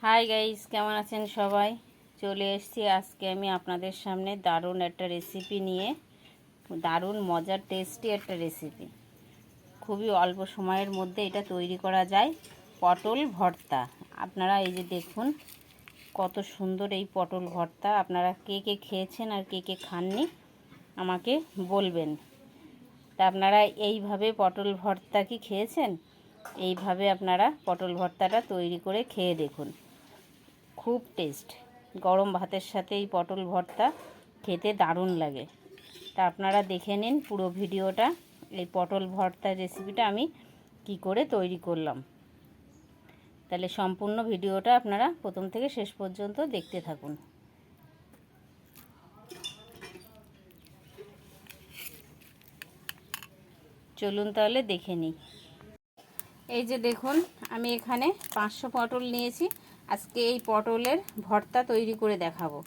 Hi guys, কেমন আছেন সবাই? চলে এসেছি আজকে আমি আপনাদের সামনে দারুণ একটা রেসিপি নিয়ে। দারুণ মজার টেস্টি একটা রেসিপি, খুবই অল্প সময়ের মধ্যে এটা তৈরি করা যায়। পটল ভর্তা। আপনারা এই যে দেখুন কত সুন্দর এই পটল ভর্তা। আপনারা কে কে খেয়েছেন আর কে কে খাননি আমাকে বলবেন। তা আপনারা এইভাবে পটল ভর্তা কি খেয়েছেন? এইভাবে আপনারা পটল ভর্তাটা তৈরি করে খেয়ে দেখুন, খুব টেস্ট। গরম ভাতের সাথে এই পটল ভর্তা খেতে দারুণ লাগে। তা আপনারা দেখে নিন পুরো ভিডিওটা, এই পটল ভর্তার রেসিপিটা আমি কি করে তৈরি করলাম। তাহলে সম্পূর্ণ ভিডিওটা আপনারা প্রথম থেকে শেষ পর্যন্ত দেখতে থাকুন। চলুন তাহলে দেখে নিই। এই যে দেখুন, আমি এখানে 500 পটল নিয়েছি। আজকে এই পটলের ভর্তা তৈরি করে দেখাবো।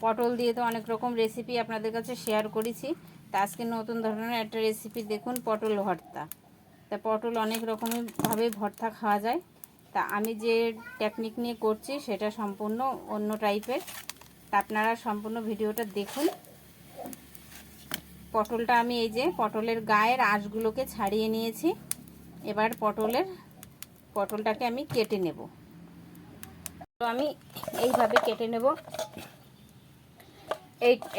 পটল দিয়ে তো অনেক রকম রেসিপি আপনাদের কাছে শেয়ার করেছি, তা আজকে নতুন ধরনের একটা রেসিপি দেখুন, পটল ভর্তা। তা পটল অনেক রকমভাবে ভর্তা খাওয়া যায়, তা আমি যে টেকনিক নিয়ে করছি সেটা সম্পূর্ণ অন্য টাইপের। তা আপনারা সম্পূর্ণ ভিডিওটা দেখুন। পটলটা আমি এই যে পটলের গায়ের আঁশগুলোকে ছাড়িয়ে নিয়েছি। এবার পটলটাকে আমি কেটে নেব। তো আমি এইভাবে কেটে নেব,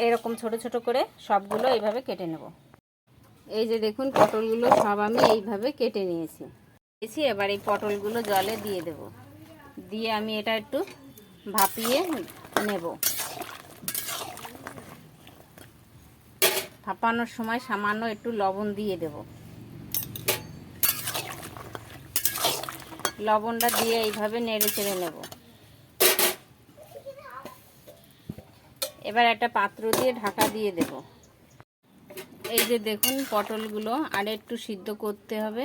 এরকম ছোট ছোট করে সবগুলো এইভাবে কেটে নেব। এই যে দেখুন পটলগুলো সব আমি এইভাবে কেটে নিয়েছি। এবার এই পটলগুলো জলে দিয়ে দেব, দিয়ে আমি এটা একটু ভাপিয়ে নেব। ভাপানোর সময় সামান্য একটু লবণ দিয়ে দেব। লবণটা দিয়ে এইভাবে নেড়ে চেড়ে নেব। এবার একটা পাত্র দিয়ে ঢাকা দিয়ে দেব। এই যে দেখুন পটলগুলো আর একটু সিদ্ধ করতে হবে,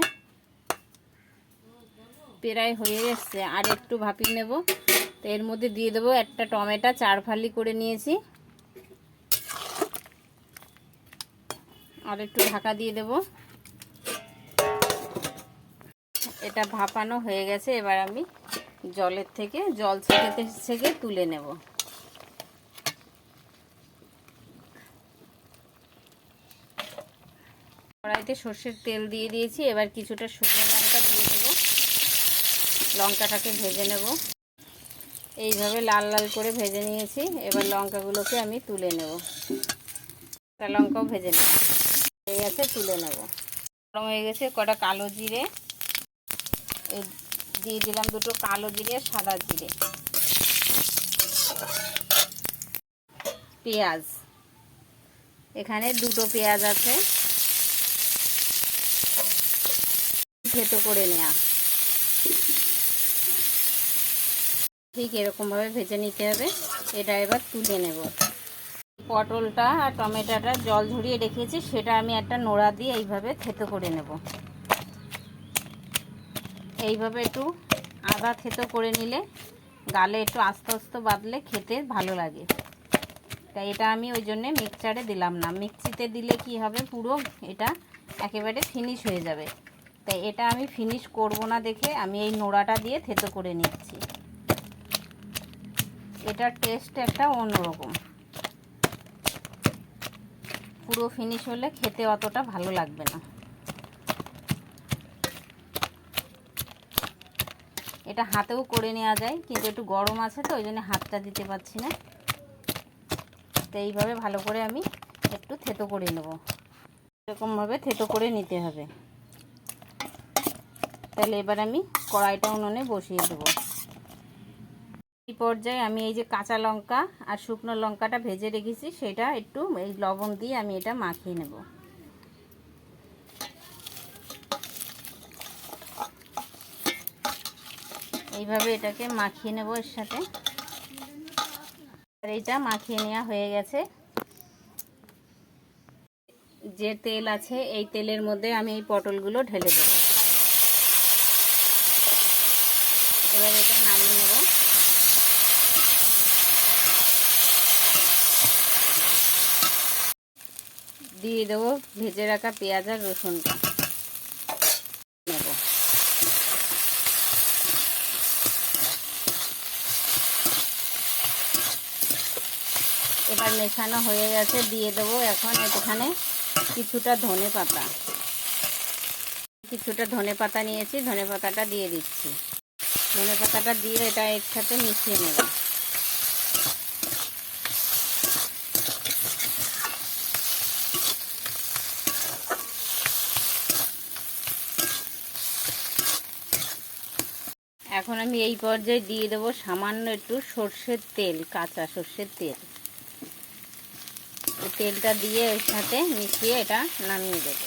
প্রায় হয়ে এসছে, আর একটু ভাপিয়ে নেব। তো এর মধ্যে দিয়ে দেবো একটা টমেটো 4 ফালি করে নিয়েছি, আর একটু ঢাকা দিয়ে দেব। এটা ভাপানো হয়ে গেছে। এবার আমি জলের থেকে জল ছেঁকে তুলে নেব। কড়াইতে সর্ষের তেল দিয়ে দিয়েছি। এবার কিছুটা শুকনো লঙ্কা দিয়ে দেবো, লঙ্কাটাকে ভেজে নেব। এইভাবে লাল লাল করে ভেজে নিয়েছি। এবার লঙ্কাগুলোকে আমি তুলে নেব। একটা লঙ্কাও ভেজে নেব, হয়ে গেছে, তুলে নেব। গরম হয়ে গেছে। কটা কালো জিরে দিয়ে দিলাম, দুটো কালো জিরে, সাদা জিরে, পেঁয়াজ, এখানে দুটো পেঁয়াজ আছে, থেতো করে নেওয়া। ঠিক এরকমভাবে ভেজে নিতে হবে। এটা এবার তুলে নেব। পটলটা আর টমেটোটা জল ঝরিয়ে রেখেছি, সেটা আমি একটা নোড়া দিয়ে এইভাবে থেতো করে নেব। এইভাবে একটু আদা থেতো করে নিলে গালে একটু আস্তে আস্তে বাঁধলে খেতে ভালো লাগে। তাই এটা আমি ওই জন্যে মিক্সচারে দিলাম না। মিক্সিতে দিলে কি হবে, পুরো এটা একেবারে ফিনিশ হয়ে যাবে। তাই এটা আমি ফিনিশ করব না দেখে আমি এই নোড়াটা দিয়ে থেতো করে নিচ্ছি। এটার টেস্ট একটা অন্যরকম। পুরো ফিনিশ হলে খেতে অতটা ভালো লাগবে না। এটা হাতেও করে নেওয়া যায়, কিন্তু একটু গরম আছে তো ওই জন্য হাতটা দিতে পারছি না। তো এইভাবে ভালো করে আমি একটু থেতো করে নেব। এরকমভাবে থেতো করে নিতে হবে। তাহলে এবার আমি কড়াইটা উনুনে বসিয়ে দেব। এই পর্যায়ে আমি এই যে কাঁচা লঙ্কা আর শুকনো লঙ্কাটা ভেজে রেখেছি, সেটা একটু এই লবণ দিয়ে আমি এটা মাখিয়ে নেব। এইভাবে এটাকে মাখিয়ে নেব এর সাথে। আর এইটা মাখিয়ে নেওয়া হয়ে গেছে। যে তেল আছে এই তেলের মধ্যে আমি এই পটলগুলো ঢেলে দেব। এবার এটা নাড়িয়ে নেব। দিয়ে দেবো ভেজে রাখা পেঁয়াজ আর রসুনটা নেব। এবার মেশানো হয়ে গেছে, দিয়ে দেবো এখন এখানে কিছুটা ধনে পাতা নিয়েছি, ধনে পাতাটা দিয়ে দিচ্ছি। ধনে পাতাটা দিয়ে এটা একসাথে মিশিয়ে নেব। এখন আমি এই পর্যায়ে দিয়ে দেবো সামান্য একটু সর্ষের তেল, কাঁচা সর্ষের তেল। তেলটা দিয়ে এর সাথে মিশিয়ে এটা নামিয়ে দেবো।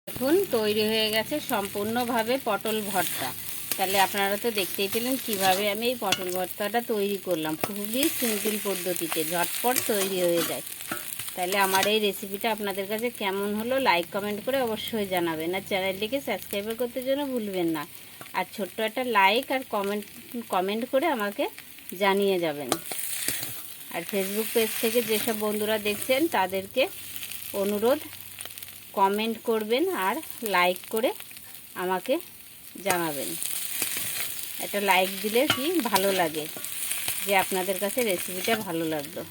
দেখুন তৈরি হয়ে গেছে সম্পূর্ণভাবে পটল ভর্তা। তাহলে আপনারা তো দেখতেই পেলেন কিভাবে আমি এই পটল ভর্তাটা তৈরি করলাম। খুবই সিম্পল পদ্ধতিতে ঝটপট তৈরি হয়ে যায়। তাহলে আমার এই রেসিপিটা আপনাদের কাছে কেমন হলো লাইক কমেন্ট করে অবশ্যই জানাবেন, আর চ্যানেলটিকে সাবস্ক্রাইব করতে জন্য ভুলবেন না। আর ছোট্ট একটা লাইক আর কমেন্ট করে আমাকে জানিয়ে যাবেন। আর ফেসবুক পেজ থেকে যেসব বন্ধুরা দেখছেন তাদেরকে অনুরোধ, কমেন্ট করবেন আর লাইক করে আমাকে জানাবেন। একটা লাইক দিলে কি ভালো লাগে যে আপনাদের কাছে রেসিপিটা ভালো লাগলো।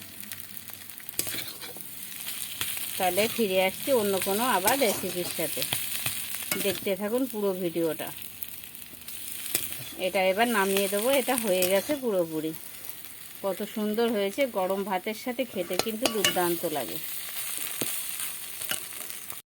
তাহলে ফিরে আসছি অন্য কোনো আবার রেসিপির সাথে, দেখতে থাকুন পুরো ভিডিওটা। এটা এবার নামিয়ে দেবো। এটা হয়ে গেছে পুরোপুরি। কত সুন্দর হয়েছে, গরম ভাতের সাথে খেতে কিন্তু দুর্দান্ত লাগে।